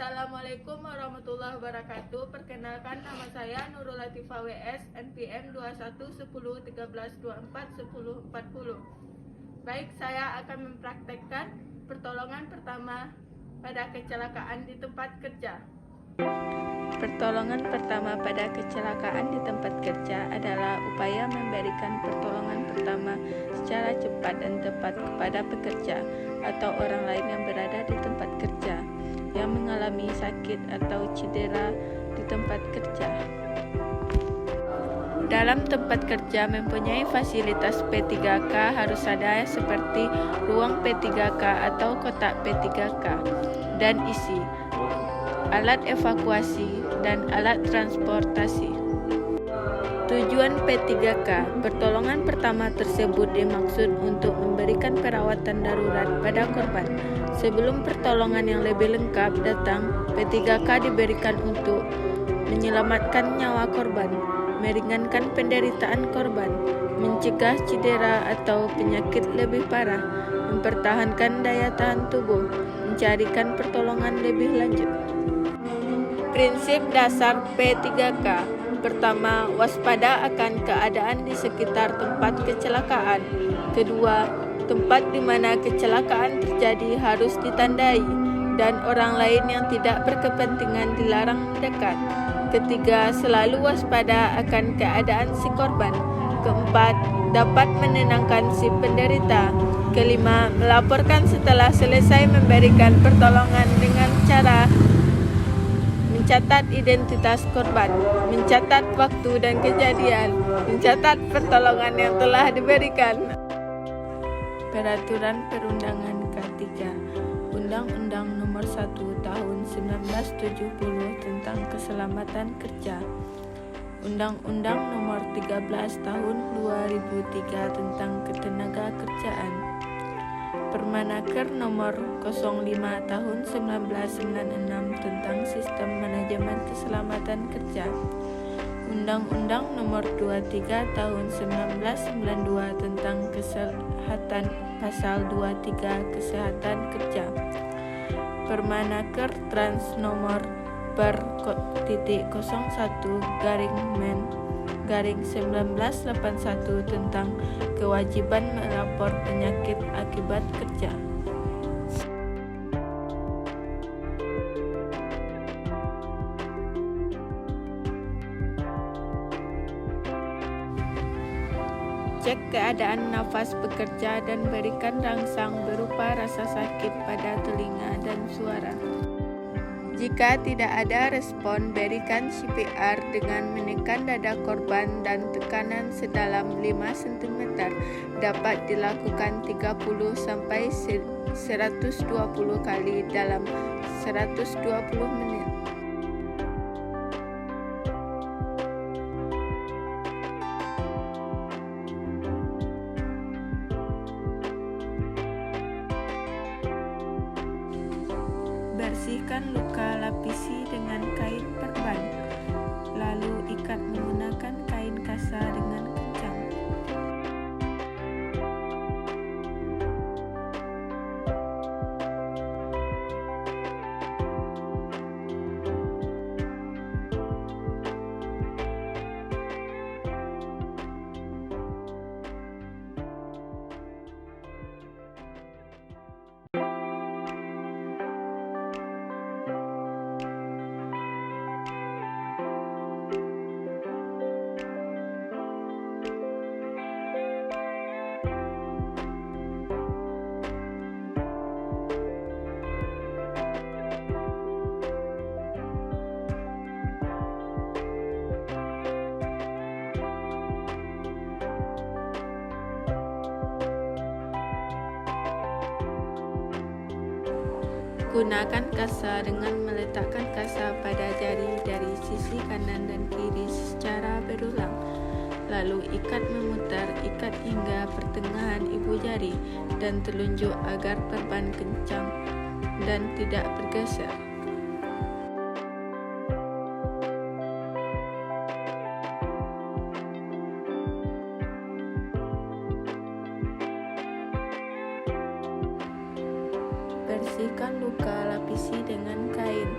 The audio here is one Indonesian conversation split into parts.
Assalamualaikum warahmatullahi wabarakatuh. Perkenalkan, nama saya Nurul Latifah WS, NPM 211013241040. Baik, saya akan mempraktekkan pertolongan pertama pada kecelakaan di tempat kerja. Pertolongan pertama pada kecelakaan di tempat kerja adalah upaya memberikan pertolongan pertama secara cepat dan tepat kepada pekerja atau orang lain yang berada di tempat kerja yang mengalami sakit atau cedera di tempat kerja. Dalam tempat kerja mempunyai fasilitas P3K harus ada seperti ruang P3K atau kotak P3K dan isi, alat evakuasi, dan alat transportasi. Tujuan P3K, pertolongan pertama tersebut dimaksud untuk memberikan perawatan darurat pada korban. Sebelum pertolongan yang lebih lengkap datang, P3K diberikan untuk menyelamatkan nyawa korban, meringankan penderitaan korban, mencegah cedera atau penyakit lebih parah, mempertahankan daya tahan tubuh, mencarikan pertolongan lebih lanjut. Prinsip dasar P3K. Pertama, waspada akan keadaan di sekitar tempat kecelakaan. Kedua, tempat di mana kecelakaan terjadi harus ditandai dan orang lain yang tidak berkepentingan dilarang mendekat. Ketiga, selalu waspada akan keadaan si korban. Keempat, dapat menenangkan si penderita. Kelima, melaporkan setelah selesai memberikan pertolongan dengan cara mencatat identitas korban, mencatat waktu dan kejadian, mencatat pertolongan yang telah diberikan. Peraturan Perundangan K3, Undang-Undang Nomor 1 Tahun 1970 tentang Keselamatan Kerja, Undang-Undang Nomor 13 Tahun 2003 tentang Ketenagakerjaan, Permenaker Nomor 05 Tahun 1996 tentang Sistem Manajemen Keselamatan Kerja, Undang-Undang Nomor 23 Tahun 1992 tentang Kesehatan Pasal 23 Kesehatan Kerja, Permenaker Trans Nomor /01/Men/1981 tentang kewajiban melapor penyakit akibat kerja. Cek keadaan nafas pekerja dan berikan rangsang berupa rasa sakit pada telinga dan suara. Jika tidak ada respon, berikan CPR dengan menekan dada korban dan tekanan sedalam 5 cm. Dapat dilakukan 30 sampai 120 kali dalam 120 menit. Bersihkan luka, lapisi dengan kain perban, lalu ikat menggunakan kain kasa dengan kencang. Gunakan kasa dengan meletakkan kasa pada jari dari sisi kanan dan kiri secara berulang. Lalu ikat memutar, ikat hingga pertengahan ibu jari dan telunjuk agar perban kencang dan tidak bergeser. Bersihkan luka, lapisi dengan kain,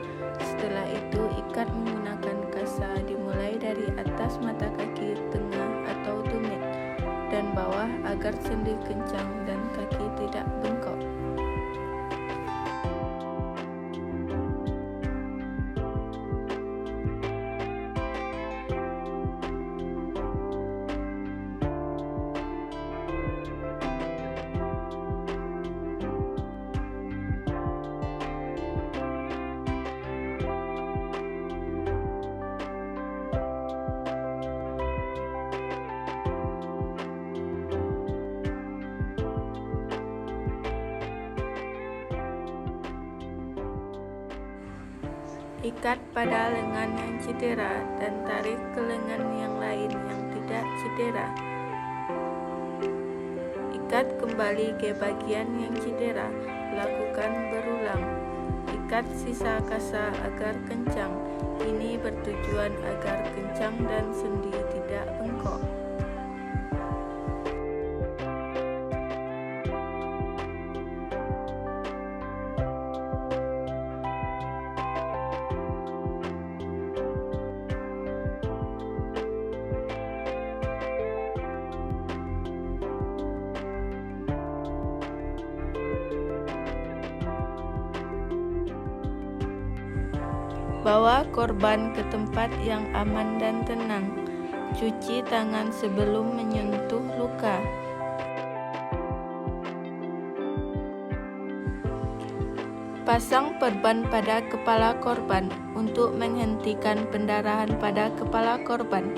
sendi kencang dan kaki tidak bengkok. Ikat pada lengan yang cedera dan tarik ke lengan yang lain yang tidak cedera. Ikat kembali ke bagian yang cedera, lakukan berulang. Ikat sisa kasa agar kencang. Ini bertujuan agar kencang dan sendi tidak bengkok. Bawa korban ke tempat yang aman dan tenang. Cuci tangan sebelum menyentuh luka. Pasang perban pada kepala korban untuk menghentikan pendarahan pada kepala korban.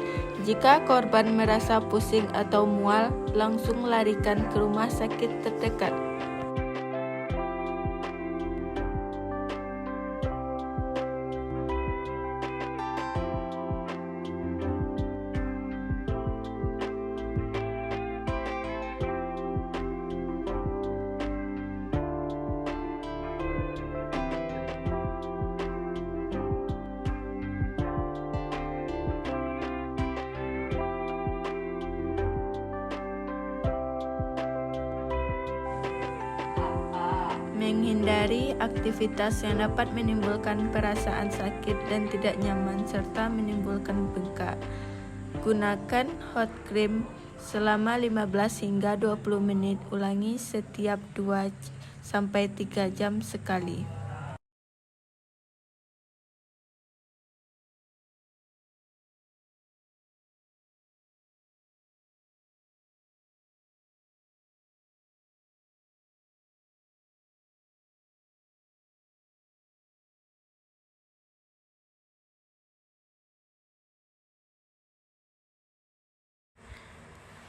Jika korban merasa pusing atau mual, langsung larikan ke rumah sakit terdekat. Menghindari aktivitas yang dapat menimbulkan perasaan sakit dan tidak nyaman serta menimbulkan bengkak. Gunakan hot cream selama 15 hingga 20 menit. Ulangi setiap 2-3 jam sekali.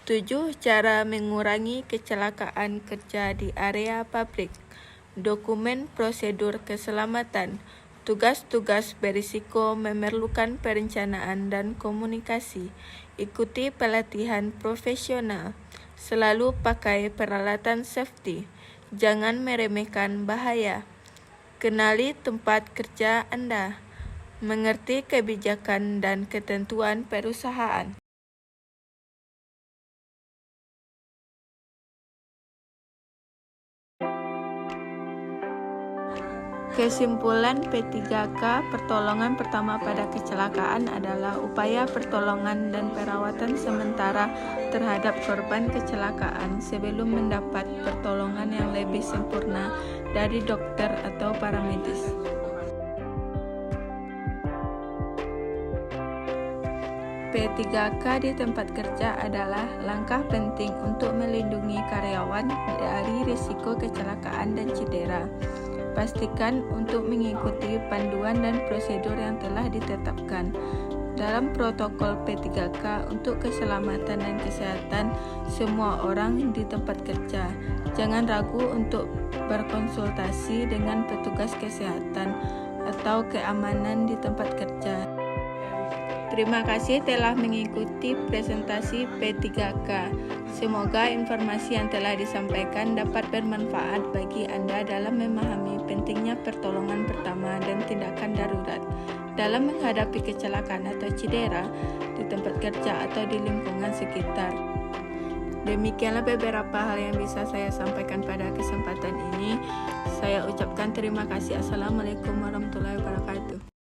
Tujuh cara mengurangi kecelakaan kerja di area pabrik. Dokumen prosedur keselamatan. Tugas-tugas berisiko memerlukan perencanaan dan komunikasi. Ikuti pelatihan profesional. Selalu pakai peralatan safety. Jangan meremehkan bahaya. Kenali tempat kerja Anda. Mengerti kebijakan dan ketentuan perusahaan. Kesimpulan P3K pertolongan pertama pada kecelakaan adalah upaya pertolongan dan perawatan sementara terhadap korban kecelakaan sebelum mendapat pertolongan yang lebih sempurna dari dokter atau paramedis. P3K di tempat kerja adalah langkah penting untuk melindungi karyawan dari risiko kecelakaan dan cedera. Pastikan untuk mengikuti panduan dan prosedur yang telah ditetapkan dalam protokol P3K untuk keselamatan dan kesehatan semua orang di tempat kerja. Jangan ragu untuk berkonsultasi dengan petugas kesehatan atau keamanan di tempat kerja. Terima kasih telah mengikuti presentasi P3K. Semoga informasi yang telah disampaikan dapat bermanfaat bagi Anda dalam memahami pentingnya pertolongan pertama dan tindakan darurat dalam menghadapi kecelakaan atau cedera di tempat kerja atau di lingkungan sekitar. Demikianlah beberapa hal yang bisa saya sampaikan pada kesempatan ini. Saya ucapkan terima kasih. Assalamualaikum warahmatullahi wabarakatuh.